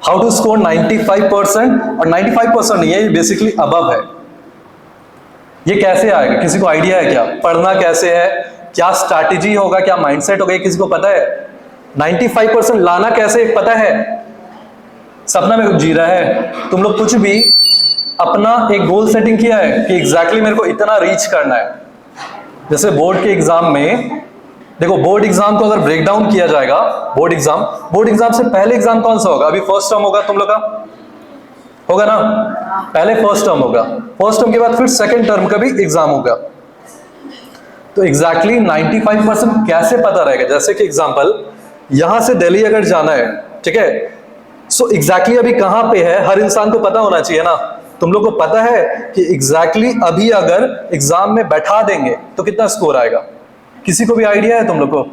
How to score 95%, और 95% नहीं है, ये बेसिकली अबव है। ये कैसे आएगा, किसी को आइडिया है क्या? पढ़ना कैसे है, क्या स्ट्रैटेजी होगा, क्या माइंडसेट होगा, किसी को पता है? 95% लाना कैसे पता है? सपना में कुछ जी रहा है, तुम लोग कुछ भी अपना एक गोल सेटिंग किया है कि एग्जैक्टली मेरे को इतना रीच करना है। जैसे बोर्ड के एग्जाम में देखो, बोर्ड एग्जाम को अगर ब्रेक डाउन किया जाएगा, बोर्ड एग्जाम से पहले एग्जाम कौन सा होगा? अभी फर्स्ट टर्म होगा तुम लोग का, होगा ना? पहले फर्स्ट टर्म होगा, फर्स्ट टर्म के बाद फिर सेकंड टर्म का भी एग्जाम होगा। तो एग्जैक्टली 95% कैसे पता रहेगा? जैसे कि एग्जांपल, यहां से दिल्ली अगर जाना है, ठीक है, सो एग्जैक्टली अभी कहां पे है हर इंसान को पता होना चाहिए ना। तुम लोग को पता है कि एग्जैक्टली अभी अगर एग्जाम में बैठा देंगे तो कितना स्कोर आएगा? किसी को भी आइडिया है? तुम लोग को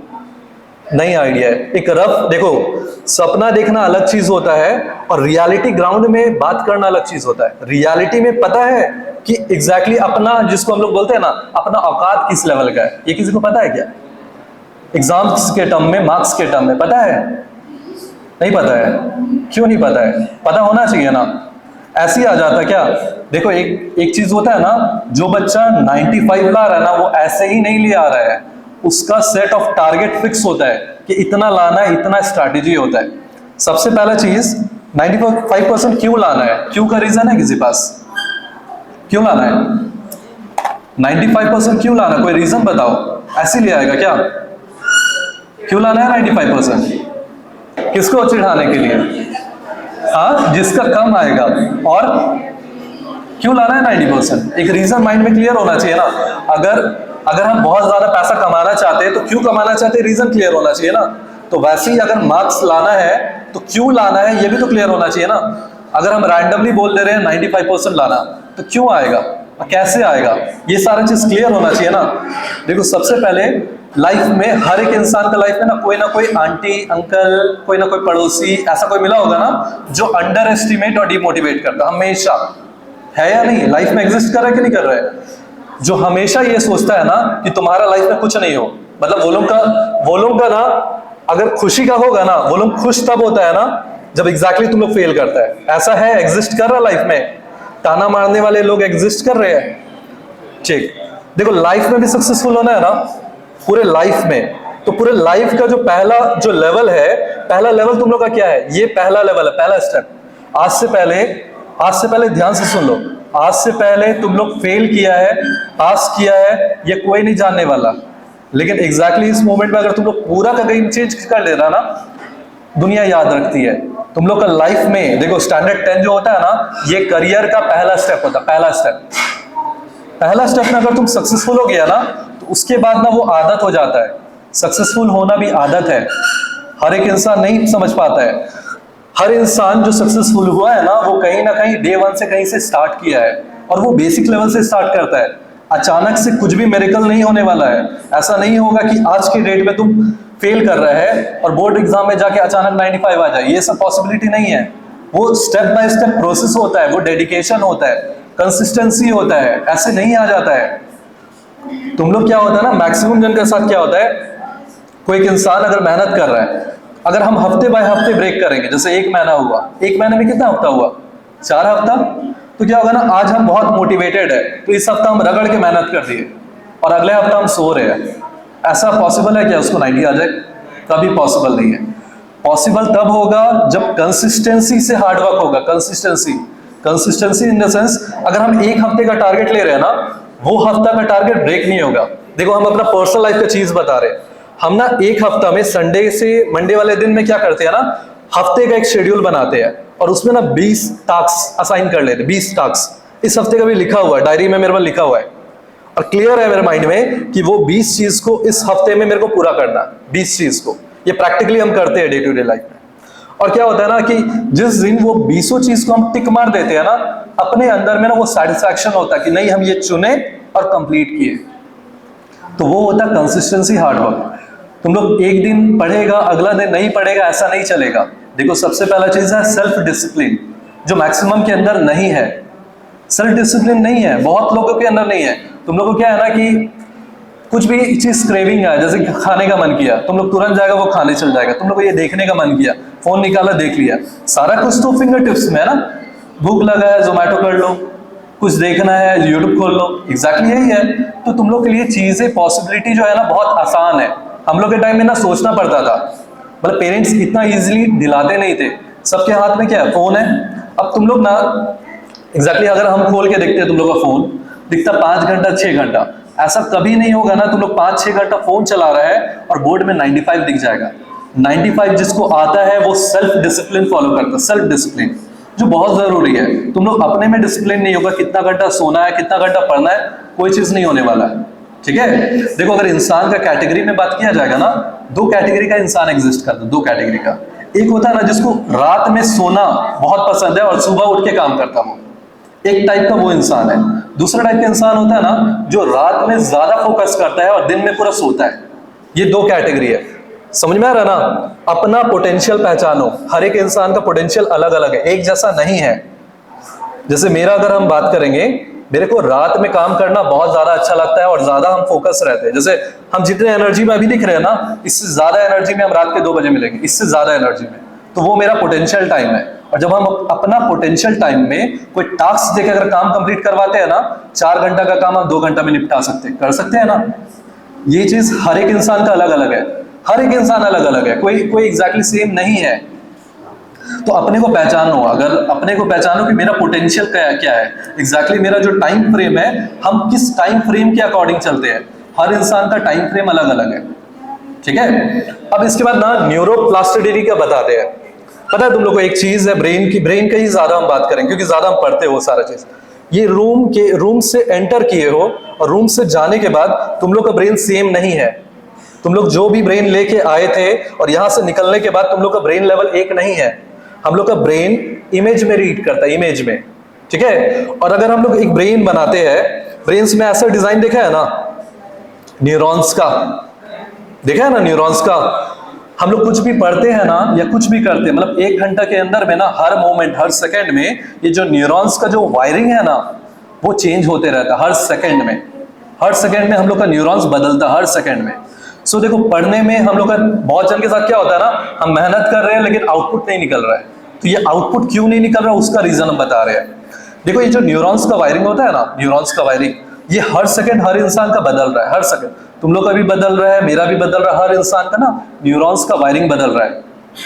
नहीं आइडिया है। एक रफ देखो, सपना देखना अलग चीज होता है और रियलिटी ग्राउंड में बात करना अलग चीज होता है। रियलिटी में पता है कि एग्जैक्टली अपना, जिसको हम लोग बोलते हैं ना, अपना औकात किस लेवल का है, ये किसी को पता है क्या? एग्जाम्स के टर्म में, मार्क्स के टर्म में पता है? नहीं पता है। क्यों नहीं पता है? पता होना चाहिए ना। ऐसे ही आ जाता क्या? देखो, एक चीज होता है ना, जो बच्चा 95 ला रहा है ना, वो ऐसे ही नहीं ले आ रहा है, उसका सेट ऑफ टारगेट फिक्स होता है कि इतना लाना है, इतना स्ट्रैटेजी होता है। सबसे पहला चीज, 95% क्यों लाना है? क्यों का रीजन है किसी पास? क्यों लाना है 95% क्यों लाना? कोई रीजन बताओ। ऐसे ले आएगा क्या? क्यों लाना है 95%? किसको चिढ़ाने के लिए? हाँ, जिसका कम आएगा। और क्यों लाना है 90%? एक रीजन माइंड में क्लियर होना चाहिए ना। अगर हम बहुत ज्यादा पैसा कमाना चाहते हैं तो क्यों कमाना चाहते हैं, रीजन क्लियर होना चाहिए ना। तो वैसे ही अगर मार्क्स लाना है तो क्यों लाना है, ये भी तो क्लियर होना चाहिए ना। अगर हम रैंडमली बोल दे रहे हैं 95% लाना, तो क्यों आएगा, कैसे आएगा, ये सारा चीज क्लियर होना चाहिए ना। देखो, सबसे पहले लाइफ में, हर एक इंसान का लाइफ में ना कोई आंटी अंकल, कोई ना कोई पड़ोसी, ऐसा कोई मिला होगा ना जो अंडर एस्टिमेट और डिमोटिवेट करता हमेशा, है या नहीं? लाइफ में एग्जिस्ट कर रहा है कि नहीं कर रहा है? जो हमेशा ये सोचता है ना कि तुम्हारा लाइफ में कुछ नहीं हो, मतलब वो लोग का ना, अगर खुशी का होगा ना, वो लोग खुश तब होता है ना जब एग्जैक्टली तुम लोग फेल करता है। ऐसा है, एग्जिस्ट कर रहा लाइफ में, ताना मारने वाले लोग एग्जिस्ट कर रहे हैं। ठीक, देखो, लाइफ में भी सक्सेसफुल होना है ना, पूरे लाइफ में, तो पूरे लाइफ का जो पहला जो लेवल है, पहला लेवल तुम लोग का क्या है? ये पहला लेवल है, पहला स्टेप। आज से पहले ध्यान से सुन लो, आज से पहले तुम लोग फेल किया है, पास किया है, ये कोई नहीं जानने वाला। लेकिन एग्जैक्टली इस मोमेंट में अगर तुम लोग पूरा का गेम चेंज कर ले रहा ना, दुनिया याद रखती है। तुम लोग का लाइफ में देखो, स्टैंडर्ड 10 जो होता है ना, ये करियर का पहला स्टेप होता है। पहला स्टेप में अगर तुम सक्सेसफुल हो गया ना, तो उसके बाद ना वो आदत हो जाता है। सक्सेसफुल होना भी आदत है, हर एक इंसान नहीं समझ पाता है। हर इंसान जो सक्सेसफुल हुआ है ना, वो कहीं ना कहीं डे 1 से कहीं से स्टार्ट किया है, और वो बेसिक लेवल से स्टार्ट करता है। अचानक से कुछ भी मिरेकल नहीं होने वाला है। ऐसा नहीं होगा कि आज के डेट में तुम फेल कर रहे हैं और बोर्ड एग्जाम में जाके अचानक 95 आ जाए, ये सब पॉसिबिलिटी नहीं है। वो स्टेप बाय स्टेप प्रोसेस होता है, वो डेडिकेशन होता है, कंसिस्टेंसी होता है, ऐसे नहीं आ जाता है। तुम लोग क्या होता है ना, मैक्सिमम जन के साथ क्या होता है, कोई एक इंसान अगर मेहनत कर रहा है, अगर हम हफ्ते बाय हफ्ते ब्रेक करेंगे, जैसे एक महीना हुआ, एक महीने में कितना हफ्ता हुआ? 4 हफ्ता। तो क्या होगा ना, आज हम बहुत मोटिवेटेड है, तो इस हफ्ता हम रगड़ के मेहनत कर दिए और अगले हफ्ता हम सो रहे हैं। ऐसा पॉसिबल है क्या उसको 90 आ जाए? कभी पॉसिबल नहीं है। पॉसिबल तब होगा जब कंसिस्टेंसी से हार्डवर्क होगा। कंसिस्टेंसी इन द सेंस, अगर हम एक हफ्ते का टारगेट ले रहे हैं ना, वो हफ्ता का टारगेट ब्रेक नहीं होगा। देखो, हम अपना पर्सनल लाइफ का चीज बता रहे हैं। हम ना एक हफ्ता में संडे से मंडे वाले दिन में क्या करते हैं ना, हफ्ते का एक शेड्यूल बनाते हैं और उसमें ना 20 टास्क असाइन कर लेते हैं। 20 टास्क इस हफ्ते का भी लिखा हुआ है, डायरी में मेरे पास लिखा हुआ है, और क्लियर है मेरे माइंड में कि वो 20 चीज को इस हफ्ते में मेरे को पूरा करना है। 20 चीज को ये प्रैक्टिकली हम करते हैं डे टू डे लाइफ में। और क्या होता है ना कि जिस दिन वो 20 चीज को हम टिक मार देते हैं ना, अपने अंदर में ना वो सेटिस्फैक्शन होता है कि नहीं, हम ये चुने और कंप्लीट किए। तो वो होता है कंसिस्टेंसी, हार्डवर्क। तुम लोग एक दिन पढ़ेगा, अगला दिन नहीं पढ़ेगा, ऐसा नहीं चलेगा। देखो, सबसे पहला चीज है सेल्फ डिसिप्लिन, जो मैक्सिमम के अंदर नहीं है। सेल्फ डिसिप्लिन नहीं है, बहुत लोगों के अंदर नहीं है। तुम लोगों को क्या है ना कि कुछ भी चीज क्रेविंग है, जैसे खाने का मन किया, तुम लोग तुरंत जाएगा वो खाने चल जाएगा। तुम लोग को ये देखने का मन किया, फोन निकाला देख लिया, सारा कुछ तो फिंगर टिप्स में है ना। भूख लगा है जोमेटो कर लो, कुछ देखना है यूट्यूब खोल लो, एग्जैक्टली यही है। तो तुम लोग के लिए चीजें पॉसिबिलिटी जो है ना बहुत आसान है। हम लोग के टाइम में ना सोचना पड़ता था, मतलब पेरेंट्स इतना इजीली दिलाते नहीं थे, सबके हाथ में क्या है, फोन है। अब तुम लोग ना एग्जैक्टली अगर हम खोल के देखते हैं तुम लोग का फोन दिखता 5 घंटा 6 घंटा, ऐसा कभी नहीं होगा ना तुम लोग 5-6 घंटा फोन चला रहा है और बोर्ड में 95 दिख जाएगा। 95 जिसको आता है वो सेल्फ डिसिप्लिन फॉलो करता है, सेल्फ डिसिप्लिन जो बहुत जरूरी है। तुम लोग अपने में डिसिप्लिन नहीं होगा, कितना घंटा सोना है कितना घंटा पढ़ना है, कोई चीज नहीं होने वाला है। ठीक है, देखो अगर इंसान का कैटेगरी में बात किया जाएगा ना, 2 कैटेगरी का इंसान एग्जिस्ट करता है, 2 कैटेगरी का। एक होता है ना जिसको रात में सोना बहुत पसंद है और सुबह उठ के काम करता हो, एक टाइप का वो इंसान है। दूसरा टाइप का इंसान होता है ना जो रात में ज्यादा फोकस करता है और दिन में पूरा सोता है। ये 2 कैटेगरी है, समझ में आ रहा ना। अपना पोटेंशियल पहचानो, हर एक इंसान का पोटेंशियल अलग अलग है, एक जैसा नहीं है। जैसे मेरा अगर हम बात करेंगे, मेरे को रात में काम करना बहुत ज्यादा अच्छा लगता है और ज्यादा हम फोकस रहते हैं। जैसे हम जितने एनर्जी में अभी दिख रहे हैं ना, इससे ज्यादा एनर्जी में हम रात के 2 बजे मिलेंगे, इससे ज्यादा एनर्जी में, तो वो मेरा पोटेंशियल टाइम है। और जब हम अपना पोटेंशियल टाइम में कोई टास्क देकर अगर काम कंप्लीट करवाते हैं ना, 4 घंटा का काम हम 2 घंटा में निपटा सकते हैं, कर सकते हैं ना। ये चीज हर एक इंसान का अलग अलग है, हर एक इंसान अलग अलग है, कोई एग्जैक्टली सेम नहीं है। तो अपने को पहचानो, अगर अपने को पहचानो कि मेरा पोटेंशियल क्या है, एग्जैक्टली मेरा जो टाइम फ्रेम है, हम किस टाइम फ्रेम के अकॉर्डिंग चलते हैं, हर इंसान का टाइम फ्रेम अलग अलग है। ठीक है, अब इसके बाद ना न्यूरोप्लास्टिसिटी का बताते हैं। पता है तुम लोग को एक चीज है, ब्रेन का ही ज्यादा हम बात करेंगे क्योंकि ज्यादा हम पढ़ते हो वो सारा चीज। ये रूम से एंटर किए हो और रूम से जाने के बाद तुम लोग का ब्रेन सेम नहीं है। तुम लोग जो भी ब्रेन लेके आए थे और यहां से निकलने के बाद तुम लोग का ब्रेन लेवल एक नहीं है। हम लोग का ब्रेन इमेज में रीड करता है, इमेज में। ठीक है, और अगर हम लोग एक ब्रेन बनाते हैं, ब्रेन्स में ऐसा डिजाइन देखा है ना न्यूरॉन्स का, देखा है ना न्यूरॉन्स का। हम लोग कुछ भी पढ़ते हैं ना या कुछ भी करते हैं, मतलब 1 घंटा के अंदर में ना हर मोमेंट हर सेकंड में ये जो न्यूरॉन्स का जो वायरिंग है ना वो चेंज होते रहता है हर सेकंड में। हर सेकंड में हम लोग का न्यूरॉन्स बदलता है हर सेकंड में। सो देखो पढ़ने में हम लोग का बहुत जन के साथ क्या होता है ना, हम मेहनत कर रहे हैं लेकिन आउटपुट नहीं निकल रहा है। तो ये आउटपुट क्यों नहीं निकल रहा है उसका रीजन हम बता रहे हैं। देखो ये जो न्यूरॉन्स का वायरिंग होता है ना, न्यूरॉन्स का वायरिंग ये हर सेकंड हर इंसान का बदल रहा है, हर सेकंड तुम लोग का भी बदल रहा है, मेरा भी बदल रहा है, हर इंसान का ना न्यूरॉन्स का वायरिंग बदल रहा है।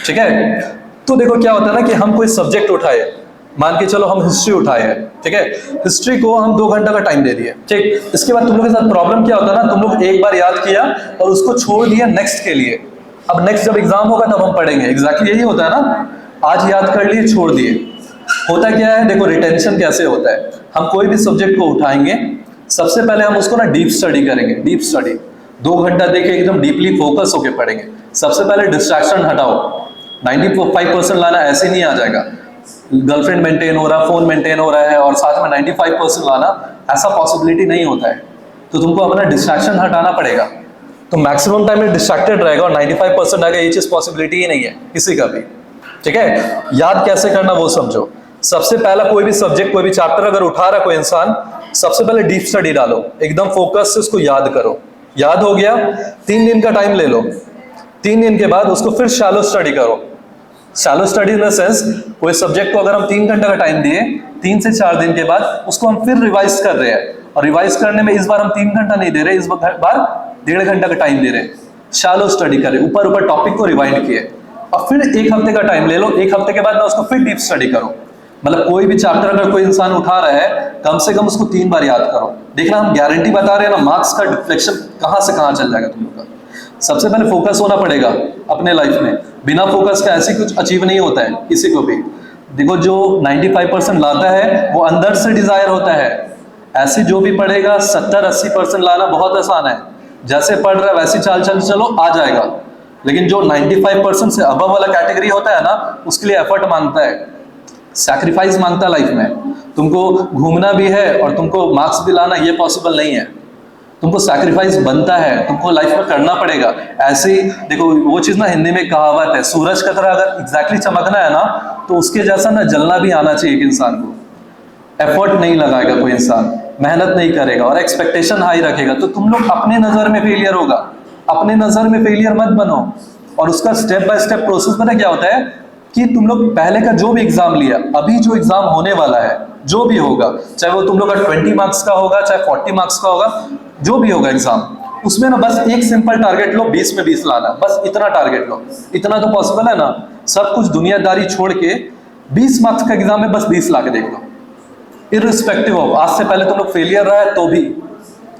ठीक है, तो देखो क्या होता है ना कि हम कोई सब्जेक्ट उठाए, मान के चलो हम हिस्ट्री उठाए हैं, ठीक है, हिस्ट्री को हम 2 घंटा का टाइम दे दिए। ठीक, इसके बाद तुम लोग के साथ प्रॉब्लम क्या होता है ना, तुम लोग एक बार याद किया और उसको छोड़ दिया नेक्स्ट के लिए। अब नेक्स्ट जब एग्जाम होगा तब हम पढ़ेंगे, एग्जैक्टली यही होता है ना। आज याद कर लिए छोड़ दिए, होता क्या है देखो रिटेंशन कैसे होता है। हम कोई भी सब्जेक्ट को उठाएंगे, सबसे पहले हम उसको ना डीप स्टडी करेंगे, डीप स्टडी 2 घंटा देके एकदम डीपली फोकस होके पढ़ेंगे। सबसे पहले डिस्ट्रैक्शन हटाओ, 95% लाना ऐसे नहीं आ जाएगा। गर्लफ्रेंड मेंटेन हो रहा, फोन मेंटेन हो रहा है और साथ में 95% लाना ऐसा पॉसिबिलिटी नहीं होता है। तो तुमको अपना डिस्ट्रैक्शन हटाना पड़ेगा। तो मैक्सिमम टाइम में डिस्ट्रैक्टेड रहेगा और 95% आएगा, ये चीज पॉसिबिलिटी ही नहीं है किसी का भी। ठीक है, याद कैसे करना वो समझो। सबसे पहला कोई भी सब्जेक्ट कोई भी चैप्टर अगर उठा रहा कोई इंसान, सबसे पहले डीप स्टडी डालो, एकदम फोकस से उसको याद करो। याद हो गया, 3 दिन का टाइम ले लो, 3 दिन के बाद उसको फिर शैलो स्टडी करो। Shallow study in the sense कोई सब्जेक्ट को अगर हम 3 घंटा का टाइम दिए, 3 से 4 दिन के बाद उसको हम फिर रिवाइज कर रहे हैं, और रिवाइज करने में इस बार हम 3 घंटा नहीं दे रहे, इस बार 1.5 घंटा का टाइम दे रहे हैं। शैलो स्टडी करें, ऊपर ऊपर टॉपिक को रिवाइंड किए, और फिर 1 हफ्ते का टाइम ले लो, 1 हफ्ते के बाद ना उसको फिर डीप स्टडी करो। मतलब कोई भी चैप्टर अगर कोई इंसान उठा रहा है, कम से कम उसको 3 बार याद करो। देखना हम गारंटी बता रहे हैं ना, मार्क्स का डिफ्लेक्शन कहां से कहां चल जाएगा तुम लोग का। सबसे पहले फोकस होना पड़ेगा अपने लाइफ में, बिना फोकस का ऐसे कुछ अचीव नहीं होता है किसी को भी। देखो जो 95% लाता है वो अंदर से डिजायर होता है, ऐसे जो भी पढ़ेगा 70-80% लाना बहुत आसान है। जैसे पढ़ रहा है वैसे चाल चलो आ जाएगा। लेकिन जो 95% से अबव वाला कैटेगरी होता है ना, उसके लिए एफर्ट मांगता है, सैक्रिफाइस मांगता है लाइफ में। तुमको घूमना भी है और तुमको मार्क्स भी लाना, ये पॉसिबल नहीं है। तुमको सैक्रिफाइस बनता है, तुमको लाइफ में करना पड़ेगा। ऐसे ही देखो वो चीज ना हिंदी में कहावत है, सूरज का तरह अगर एग्जैक्टली चमकना है ना, तो उसके जैसा ना जलना भी आना चाहिए एक इंसान को। एफर्ट नहीं लगाएगा कोई इंसान, मेहनत नहीं करेगा और एक्सपेक्टेशन हाई रखेगा, तो तुम लोग अपने नजर में फेलियर होगा। अपने नजर में फेलियर मत बनो, और उसका स्टेप बाय स्टेप प्रोसेस पता क्या होता है, कि तुम लोग पहले का जो भी एग्जाम लिया, अभी जो एग्जाम होने वाला है, जो भी होगा, चाहे वो तुम लोग का 20 मार्क्स का होगा, चाहे 40 मार्क्स का होगा, जो भी होगा एग्जाम, उसमें ना बस एक सिंपल टारगेट लो, 20 में 20 लाना, बस इतना टारगेट लो। इतना तो पॉसिबल है ना? सब कुछ दुनियादारी छोड़ के 20 मार्क्स का एग्जाम में बस 20 ला के देख लो, इररिस्पेक्टिव ऑफ आज से पहले तुम लोग फेलियर रहा है तो भी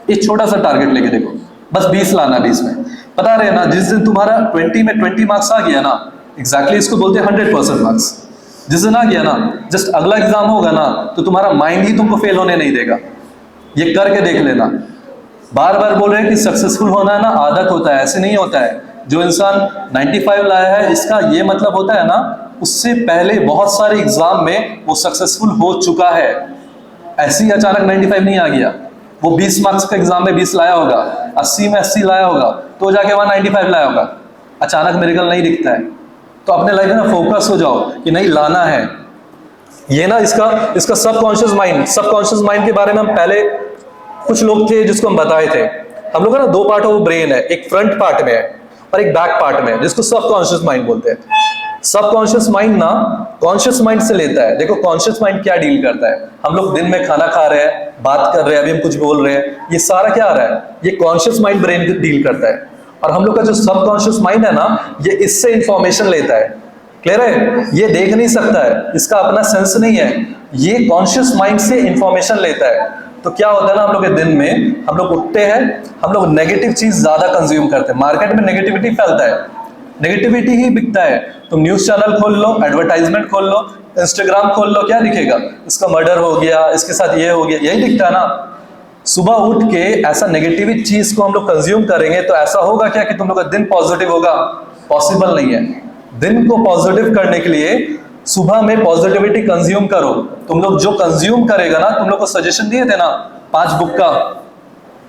एक छोटा सा टारगेट लेके देखो, बस 20 लाना। 20 में पता रहे ना, जिस दिन तुम्हारा 20 में 20 मार्क्स आ गया ना, एग्जैक्टली इसको बोलते हैं 100% मार्क्स। जिस दिन आ गया ना, जस्ट अगला एग्जाम होगा ना, तो तुम्हारा माइंड ही तुमको फेल होने नहीं देगा। ये करके देख लेना। बार बार बोल रहे हैं कि सक्सेसफुल होना है ना आदत होता है, ऐसे नहीं होता है। जो इंसान 95 लाया है, इसका ये मतलब होता है ना, उससे पहले बहुत सारे एग्जाम में वो सक्सेसफुल हो चुका है। ऐसे ही अचानक 95 नहीं आ गया। वो 20 मार्क्स का एग्जाम में 20 लाया होगा, 80 में 80 लाया होगा, तो जाके वहां 95 लाया होगा। अचानक मेरिकल नहीं दिखता है। तो अपने लाइफ में ना फोकस हो जाओ कि नहीं लाना है। ये ना इसका सबकॉन्शियस माइंड के बारे में हम पहले कुछ लोग थे जिसको हम बताए थे। हम लोग का ना 2 पार्ट ऑफ ब्रेन है, एक फ्रंट पार्ट में है और एक बैक पार्ट में है, जिसको सबकॉन्शियस माइंड बोलते हैं। सबकॉन्शियस माइंड ना कॉन्शियस माइंड से लेता है। देखो कॉन्शियस माइंड क्या डील करता है। हम लोग दिन में खाना खा रहे हैं, बात कर रहे हैं, अभी हम कुछ बोल रहे हैं, ये सारा क्या आ रहा है? ये कॉन्शियस माइंड ब्रेन डील करता है। और हम लोग का जो सबकॉन्शियस माइंड है ना, ये इससे इंफॉर्मेशन लेता है। क्लियर है? ये देख नहीं सकता है, इसका अपना सेंस नहीं है, ये कॉन्शियस माइंड से इंफॉर्मेशन लेता है। तो क्या होता है ना, हम लोग के दिन में हम लोग उठते हैं, हम लोग नेगेटिव चीज ज्यादा कंज्यूम करते हैं। मार्केट में नेगेटिविटी फैलता है, नेगेटिविटी ही बिकता है। तुम न्यूज चैनल खोल लो, एडवर्टाइजमेंट खोल लो, इंस्टाग्राम खोल लो, क्या दिखेगा? इसका मर्डर हो गया, इसके साथ ये हो गया, यही दिखता है ना। सुबह उठ के ऐसा नेगेटिव चीज को हम लोग कंज्यूम करेंगे तो ऐसा होगा क्या कि तुम लोग का दिन पॉजिटिव होगा? पॉसिबल नहीं है। दिन को पॉजिटिव करने के लिए सुबह में पॉजिटिविटी कंज्यूम करो। तुम लोग जो कंज्यूम करेगा ना, तुम लोग को सजेशन दिए थे ना 5 बुक का,